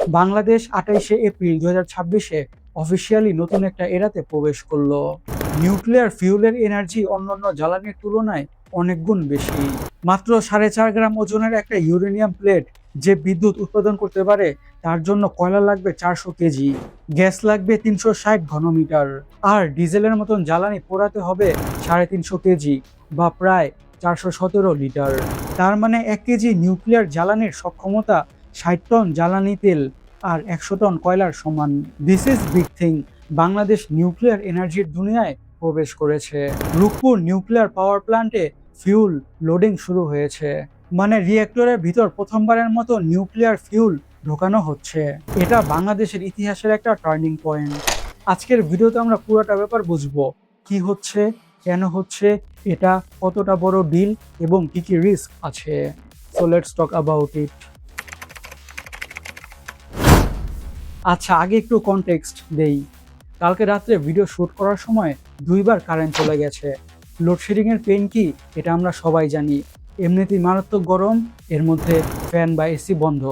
Bangladesh 28শে April 2026-এ officially নতুন একটা এরাতে প্রবেশ করলো। নিউক্লিয়ার ফিউলের এনার্জি অন্যান্য জ্বালানির তুলনায় অনেক গুণ বেশি। মাত্র 4.5 গ্রাম ওজনের একটা ইউরেনিয়াম প্লেট যে বিদ্যুৎ উৎপাদন করতে পারে, তার জন্য কয়লা লাগবে 400 কেজি, গ্যাস লাগবে 360 ঘনমিটার, আর ডিজেলের মতন জ্বালানি পোড়াতে হবে 350 কেজি বা প্রায় 417 লিটার। তার মানে 1 কেজি নিউক্লিয়ার জ্বালানির সক্ষমতা 60 টন জ্বালানি তেল আর 100 টন কয়লার সমান। This is big thing. Bangladesh nuclear এনার্জির দুনিয়ায় প্রবেশ করেছে। রূপপুর নিউক্লিয়ার পাওয়ার প্ল্যান্টে ফিউল লোডিং শুরু হয়েছে, মানে রিঅ্যাক্টরের ভিতর প্রথমবারের মতো নিউক্লিয়ার ফিউল ঢোকানো হচ্ছে। এটা বাংলাদেশের ইতিহাসের একটা টার্নিং পয়েন্ট। আজকের ভিডিওতে আমরা পুরোটা ব্যাপার বুঝবো, কি হচ্ছে, কেন হচ্ছে, এটা কতটা বড় ডিল এবং কি কি রিস্ক আছে। So let's talk about it. আচ্ছা, আগে একটু কনটেক্সট দেই। কালকে রাত্রে ভিডিও শ্যুট করার সময় 2বার কারেন্ট চলে গেছে। লোডশেডিং এর পেন কি এটা আমরা সবাই জানি। এমনিতেই মারাত্মক গরম, এর মধ্যে ফ্যান বা এসি বন্ধ।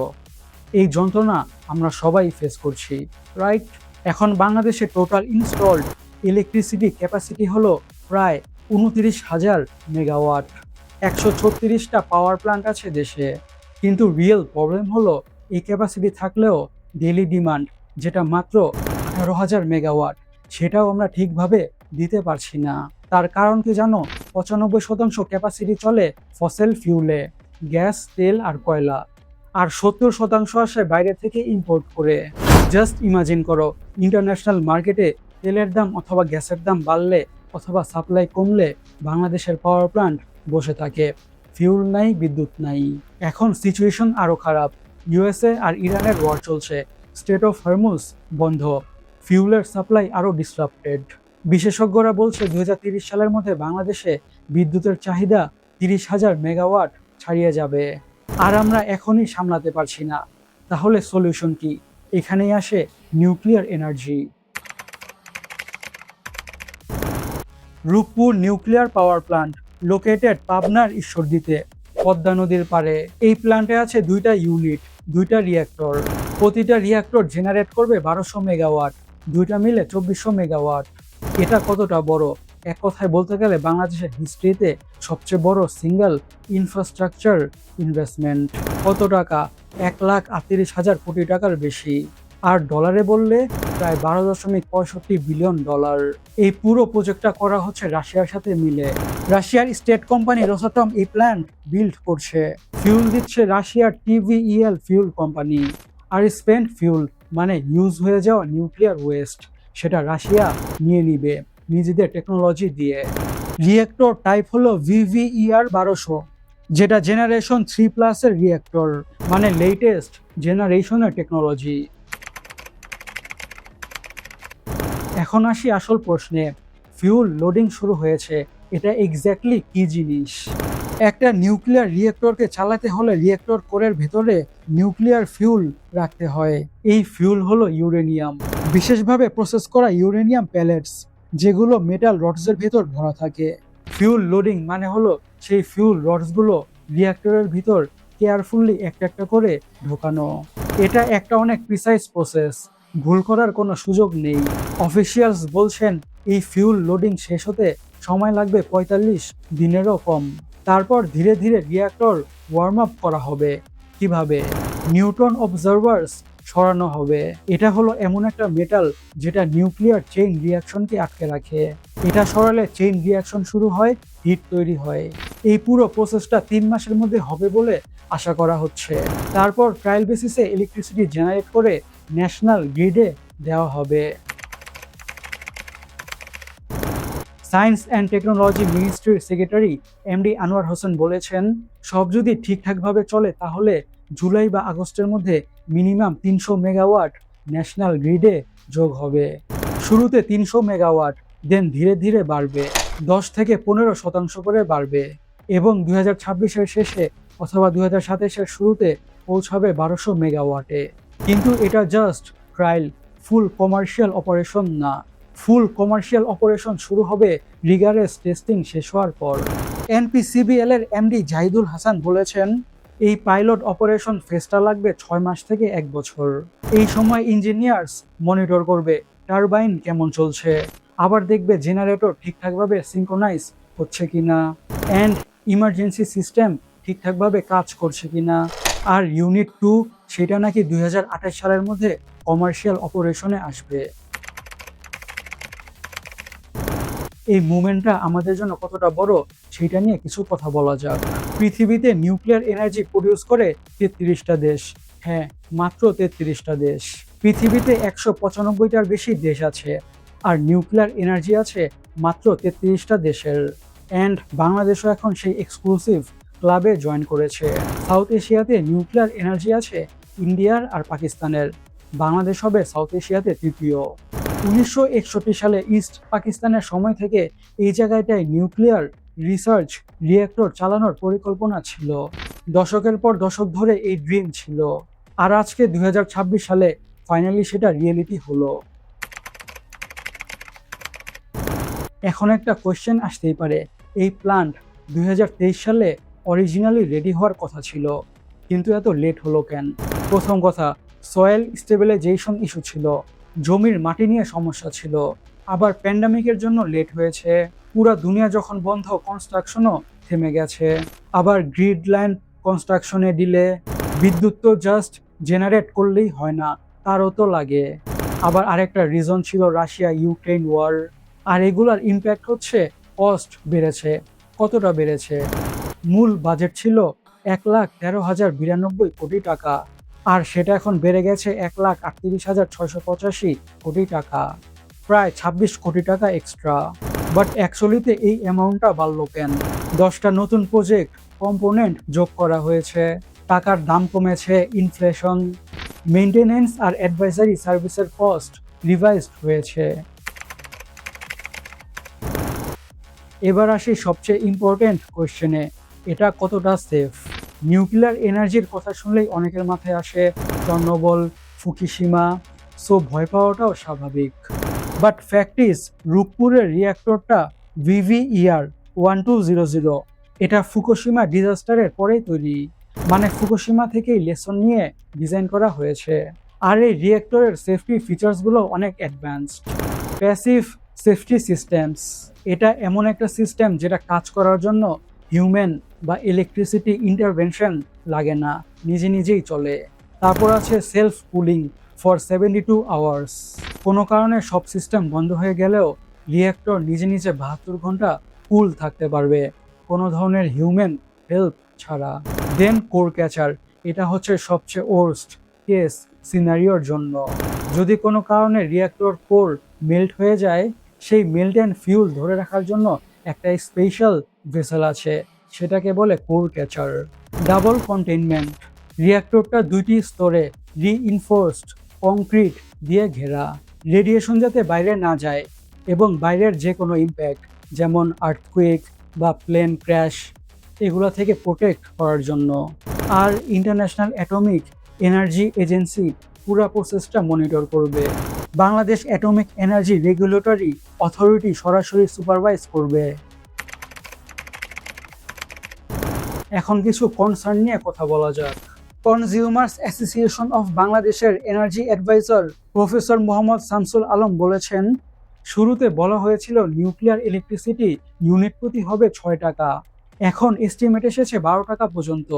এই যন্ত্রণা আমরা সবাই ফেস করছি, রাইট? এখন বাংলাদেশে টোটাল ইনস্টলড ইলেকট্রিসিটি ক্যাপাসিটি হলো প্রায় 29,000 মেগাওয়াট। 136টা পাওয়ার প্ল্যান্ট আছে দেশে। কিন্তু রিয়েল প্রবলেম হলো, এই ক্যাপাসিটি থাকলেও ডেইলি ডিমান্ড, যেটা মাত্র 18,000 মেগাওয়াট, সেটাও আমরা ঠিকভাবে দিতে পারছি না। তার কারণ কি জানো? 95% ক্যাপাসিটি চলে ফসিল ফিউলে, গ্যাস, তেল আর কয়লা, আর 70% আসে বাইরে থেকে ইম্পোর্ট করে। জাস্ট ইমাজিন করো, ইন্টারন্যাশনাল মার্কেটে তেলের দাম অথবা গ্যাসের দাম বাড়লে অথবা সাপ্লাই কমলে বাংলাদেশের পাওয়ার প্ল্যান্ট বসে থাকে, ফিউল নাই, বিদ্যুৎ নাই। এখন সিচুয়েশন আরও খারাপ। ইউএসএ আর ইরানের ওয়ার চলছে, স্টেট অফ হরমুজ বন্ধ, ফিউলের সাপ্লাই আরও ডিসরাপ্টেড। বিশেষজ্ঞরা বলছে 2030 সালের মধ্যে বাংলাদেশে বিদ্যুতের চাহিদা 30,000 মেগাওয়াট ছাড়িয়ে যাবে, আর আমরা এখনই সামলাতে পারছি না। তাহলে সলিউশন কি? এখানেই আসে nuclear energy. Rooppur nuclear power plant located পাবনার ঈশ্বরদীতে, পদ্মা নদীর পাড়ে। এই প্ল্যান্টে আছে 2টা ইউনিট, 2টা রিঅ্যাক্টর। প্রতিটা রিঅ্যাক্টর জেনারেট করবে 1200 মেগাওয়াট, 2টা মিলে 2400 মেগাওয়াট। এটা কতটা বড়? এক কথায় বলতে গেলে বাংলাদেশের হিস্ট্রিতে সবচেয়ে বড় সিঙ্গেল ইনফ্রাস্ট্রাকচার ইনভেস্টমেন্ট। কত টাকা? 1,38,000 কোটি টাকার বেশি। আর ডলারে বললে প্রায় 12.65 বিলিয়ন ডলার। এই পুরো প্রজেক্টটা করা হচ্ছে রাশিয়ার সাথে মিলে। রাশিয়ার স্টেট কোম্পানি রোসাটম এই প্ল্যান্ট বিল্ড করছে। ফিউল দিচ্ছে রাশিয়ার টিভিইএল ফিউল কোম্পানি। আর স্পেন্ট ফিউল মানে ইউজ হয়ে যাওয়া নিউক্লিয়ার ওয়েস্ট, সেটা রাশিয়া নিয়ে নিবে নিজেদের টেকনোলজি দিয়ে। রিঅ্যাক্টর টাইপ হলো VVER 1200, যেটা জেনারেশন 3+ এর রিঅ্যাক্টর, মানে লেটেস্ট জেনারেশনের টেকনোলজি। এখন আসি আসল প্রশ্নে। ফিউল লোডিং শুরু হয়েছে, এটা এক্স্যাক্টলি কি জিনিস? একটা নিউক্লিয়ার রিঅ্যাক্টরকে চালাতে হলে রিঅ্যাক্টর কোরের ভেতরে নিউক্লিয়ার ফিউল রাখতে হয়। এই ফিউল হলো ইউরেনিয়াম, বিশেষভাবে প্রসেস করা ইউরেনিয়াম প্যালেটস, যেগুলো মেটাল রডসের ভেতর ভরা থাকে। ফিউল লোডিং মানে হলো সেই ফিউল রডসগুলো রিঅ্যাক্টরের ভিতর কেয়ারফুলি একটা একটা করে ঢোকানো। এটা একটা অনেক প্রিসাইজ প্রসেস, ভুল করার কোনো সুযোগ নেই। অফিসিয়ালস বলছেন এই ফিউল লোডিং শেষ হতে সময় লাগবে 45 দিনেরও কম। তারপর ধীরে ধীরে রিঅ্যাক্টর ওয়ার্ম আপ করা হবে। কিভাবে? নিউট্রন অবজারভার্স সরানো হবে। এটা হলো এমন একটা মেটাল যেটা নিউক্লিয়ার চেইন রিঅ্যাকশনকে আটকে রাখে। এটা সরালে চেইন রিঅ্যাকশন শুরু হয়, হিট তৈরি হয়। এই পুরো প্রসেসটা 3 মাসের মধ্যে হবে বলে আশা করা হচ্ছে। তারপর ট্রায়াল বেসিসে ইলেকট্রিসিটি জেনারেট করে ন্যাশনাল গ্রিডে দেওয়া হবে। সায়েন্স অ্যান্ড টেকনোলজি মিনিস্ট্রির সেক্রেটারি MD আনোয়ার হোসেন বলেছেন, সব যদি ঠিকঠাকভাবে চলে তাহলে জুলাই বা আগস্টের মধ্যে মিনিমাম 300 মেগাওয়াট ন্যাশনাল গ্রিডে যোগ হবে। শুরুতে 300 মেগাওয়াট, দেন ধীরে ধীরে বাড়বে, 10 থেকে 15% করে বাড়বে, এবং 2026-এর শেষে অথবা 2027-এর শুরুতে পৌঁছাবে 1200 মেগাওয়াটে। কিন্তু এটা জাস্ট ট্রায়াল, ফুল কমার্শিয়াল অপারেশন না। ফুল কমার্শিয়াল অপারেশন শুরু হবে রিগারেস টেস্টিং শেষ হওয়ার পর। NPCBL এর MD জাহিদুল হাসান বলেছেন, এই পাইলট অপারেশন ফেজটা লাগবে 6 মাস থেকে 1 বছর। এই সময় ইঞ্জিনিয়ার্স মনিটর করবে টারবাইন কেমন চলছে, আবার দেখবে জেনারেটর ঠিকঠাকভাবে সিঙ্ক্রোনাইজ হচ্ছে কিনা, অ্যান্ড ইমার্জেন্সি সিস্টেম ঠিকঠাকভাবে কাজ করছে কিনা। আর ইউনিট 2 সেটা নাকি 2028 সালের মধ্যে কমার্শিয়াল অপারেশনে আসবে। এই মুভমেন্টটা আমাদের জন্য কতটা বড় সেটা নিয়ে কিছু কথা বলা যাক। পৃথিবীতে নিউক্লিয়ার এনার্জি প্রডিউস করে 33টা দেশ। হ্যাঁ, মাত্র 33টা দেশ। পৃথিবীতে 195টার বেশি দেশ আছে, আর নিউক্লিয়ার এনার্জি আছে মাত্র 33টা দেশের। অ্যান্ড বাংলাদেশও এখন সেই এক্সক্লুসিভ ক্লাবে জয়েন করেছে। সাউথ এশিয়াতে নিউক্লিয়ার এনার্জি আছে ইন্ডিয়ার আর পাকিস্তানের। বাংলাদেশ হবে সাউথ এশিয়াতে তৃতীয়। 1961 সালে ইস্ট পাকিস্তানের সময় থেকে এই জায়গাটায় নিউক্লিয়ার রিসার্চ রিঅ্যাক্টর চালানোর পরিকল্পনা ছিল। দশকের পর দশক ধরে এই ড্রিম ছিল, আর আজকে 2026 সালে ফাইনালি সেটা রিয়েলিটি হলো। এখন একটা কোয়েশ্চেন আসতেই পারে, এই প্ল্যান্ট 2023 সালে অরিজিনালি রেডি হওয়ার কথা ছিল, কিন্তু এত লেট হলো কেন? প্রথম কথা, সয়েল স্টেবিলাইজেশন ইস্যু ছিল, জমির মাটি নিয়ে সমস্যা ছিল, আবার প্যান্ডামিকের জন্য লেট হয়েছে, পুরা দুনিয়া যখন বন্ধ কনস্ট্রাকশনও থেমে গেছে, আবার গ্রিড লাইন কনস্ট্রাকশনে ডিলে, বিদ্যুৎ তো জাস্ট জেনারেট করলেই হয় না, তারও তো লাগে। আবার আরেকটা রিজন ছিল রাশিয়া ইউক্রেন ওয়ার। আর এগুলার ইম্প্যাক্ট হচ্ছে কস্ট বেড়েছে। কতটা বেড়েছে? মূল বাজেট ছিল 1,13,092 কোটি টাকা, আর সেটা এখন বেড়ে গেছে 1,38,685 কোটি টাকা, প্রায় 26 কোটি টাকা এক্সট্রা। বাট অ্যাকচুয়ালিতে এই অ্যামাউন্টটা বাড়লো কেন? 10টা নতুন প্রজেক্ট কম্পোনেন্ট যোগ করা হয়েছে, টাকার দাম কমেছে, ইনফ্লেশন, মেইনটেনেন্স আর অ্যাডভাইজারি সার্ভিসের কস্ট রিভাইজড হয়েছে। এবার আসি সবচেয়ে ইম্পর্টেন্ট কোয়েশ্চেনে, এটা কতটা সেফ? নিউক্লিয়ার এনার্জির কথা শুনলেই অনেকের মাথায় আসে চর্নোবল, ফুকুশিমা, সো ভয় পাওয়াটাও স্বাভাবিক। বাট ফ্যাক্ট ইজ, রূপপুরের রিঅ্যাক্টরটা VVER 1200, এটা ফুকুশিমা ডিজাস্টারের পরেই তৈরি। মানে ফুকুশিমা থেকেই লেসন নিয়ে ডিজাইন করা হয়েছে। আর এই রিঅ্যাক্টরের সেফটি ফিচার্সগুলো অনেক অ্যাডভান্সড। প্যাসিভ সেফটি সিস্টেমস, এটা এমন একটা সিস্টেম যেটা কাজ করার জন্য হিউম্যান বা ইলেকট্রিসিটি ইন্টারভেনশন লাগে না, নিজে নিজেই চলে। তারপর আছে সেলফ কুলিং ফর 72 আওয়ার্স। কোনো কারণে সব সিস্টেম বন্ধ হয়ে গেলেও রিঅ্যাক্টর নিজে নিজে 72 ঘন্টা কুল থাকতে পারবে, কোনো ধরনের হিউম্যান হেল্প ছাড়া। দেন কোর ক্যাচার, এটা হচ্ছে সবচেয়ে ওর্স্ট কেস সিনারিওর জন্য। যদি কোনো কারণে রিঅ্যাক্টর কোর মেল্ট হয়ে যায়, সেই মেল্ট অ্যান্ড ফিউল ধরে রাখার জন্য একটা স্পেশাল ভেসেল আছে, সেটাকে বলে কোর ক্যাচার। ডাবল কন্টেইনমেন্ট, রিঅ্যাক্টরটা 2টি স্তরে রিইনফোর্সড কংক্রিট দিয়ে ঘেরা, রেডিয়েশন যাতে বাইরে না যায় এবং বাইরের যে কোনো ইম্প্যাক্ট যেমন আর্থকুয়েক বা প্লেন ক্র্যাশ এগুলো থেকে প্রোটেক্ট করার জন্য। আর ইন্টারন্যাশনাল অ্যাটমিক এনার্জি এজেন্সি পুরো প্রসেসটা মনিটর করবে। Bangladesh atomic energy regulatory authority সরাসরি সুপারভাইজ করবে। এখন কিছু কনসার্ন নিয়ে কথা বলা যাক। কনজিউমার্স অ্যাসোসিয়েশন অফ বাংলাদেশের energy adviser professor Mohammad Shamsul Alam বলেছেন, শুরুতে বলা হয়েছিল নিউক্লিয়ার ইলেকট্রিসিটি ইউনিট প্রতি হবে 6 টাকা, এখন এস্টিমেট এসেছে 12 টাকা পর্যন্ত।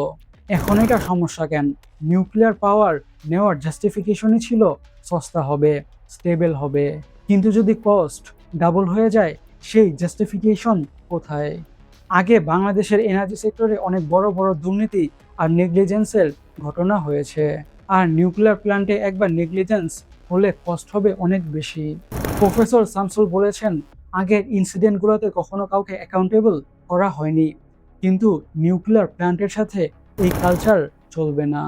এখন এটা সমস্যা কেন? নিউক্লিয়ার পাওয়ার নেওয়ার জাস্টিফিকেশনই ছিল সস্তা হবে, স্টেবল হবে, কিন্তু যদি কস্ট ডাবল হয়ে যায় সেই জাস্টিফিকেশন কোথায়? আগে বাংলাদেশের এনার্জি সেক্টরে অনেক বড় বড় দুর্নীতি আর নেগলিজেন্সের ঘটনা হয়েছে, আর নিউক্লিয়ার প্ল্যান্টে একবার নেগলিজেন্স হলে কস্ট হবে অনেক বেশি। প্রফেসর শামসুল বলেছেন, আগের ইনসিডেন্টগুলোতে কখনো কাউকে অ্যাকাউন্টেবল করা হয়নি, কিন্তু নিউক্লিয়ার প্ল্যান্টের সাথে এই কালচার চলবে না।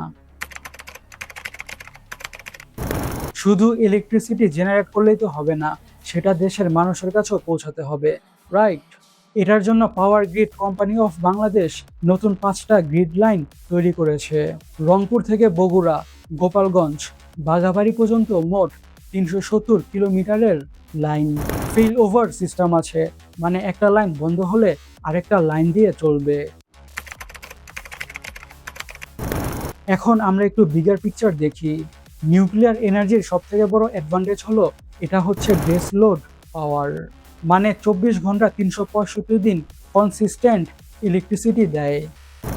শুধু ইলেকট্রিসিটি জেনারেট করলেই তো হবে না, সেটা দেশের মানুষের কাছেও পৌঁছাতে হবে, রাইট? এটার জন্য power grid company of Bangladesh নতুন 5টা গ্রিড লাইন তৈরি করেছে। রংপুর থেকে বগুড়া, গোপালগঞ্জ, বাঘাবাড়ি পর্যন্ত মোট 370 কিলোমিটারের লাইন। ফেল ওভার সিস্টেম আছে, মানে একটা লাইন বন্ধ হলে আরেকটা লাইন দিয়ে চলবে। এখন আমরা একটু বিগার পিকচার দেখি। নিউক্লিয়ার এনার্জির সবথেকে বড় অ্যাডভান্টেজ হলো এটা হচ্ছে বেস লোড পাওয়ার, মানে 24 ঘন্টা 365 দিন কনসিস্টেন্ট ইলেকট্রিসিটি দেয়।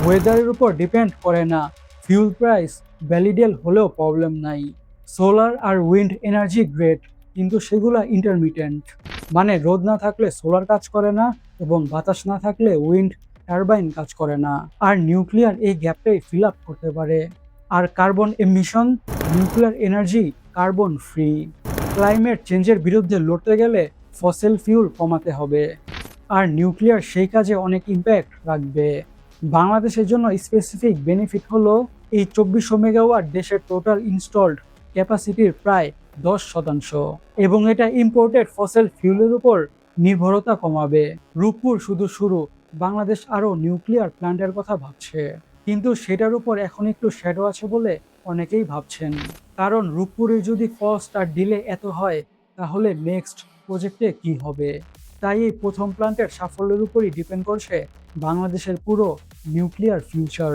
ওয়েদারের উপর ডিপেন্ড করে না, ফিউল প্রাইস ভ্যালিডেল হলেও প্রবলেম নাই। সোলার আর উইন্ড এনার্জি গ্রেট, কিন্তু সেগুলা ইন্টারমিটেন্ট, মানে রোদ না থাকলে সোলার কাজ করে না এবং বাতাস না থাকলে উইন্ড টারবাইন কাজ করে না। আর নিউক্লিয়ার এই গ্যাপটাই ফিল আপ করতে পারে। আর carbon emission, nuclear energy carbon free. Climate চেঞ্জের বিরুদ্ধে লড়তে গেলে ফসিল ফিউল কমাতে হবে, আর নিউক্লিয়ার সেই কাজে অনেক ইম্প্যাক্ট রাখবে। বাংলাদেশের জন্য স্পেসিফিক বেনিফিট হলো এই 2400 মেগাওয়াট দেশের টোটাল ইনস্টলড ক্যাপাসিটির প্রায় 10%, এবং এটা ইম্পোর্টেড ফসিল ফিউলের উপর নির্ভরতা কমাবে। রূপপুর শুধু শুরু, বাংলাদেশ আরও নিউক্লিয়ার প্ল্যান্টের কথা ভাবছে, কিন্তু সেটার উপর এখন একটু শ্যাডো আছে বলে অনেকেই ভাবছেন। কারণ রূপপুরের যদি কস্ট আর ডিলে এত হয়, তাহলে নেক্সট প্রজেক্টে কি হবে। তাই এই প্রথম প্ল্যান্টের সাফল্যের উপরই ডিপেন্ড করছে বাংলাদেশের পুরো নিউক্লিয়ার ফিউচার।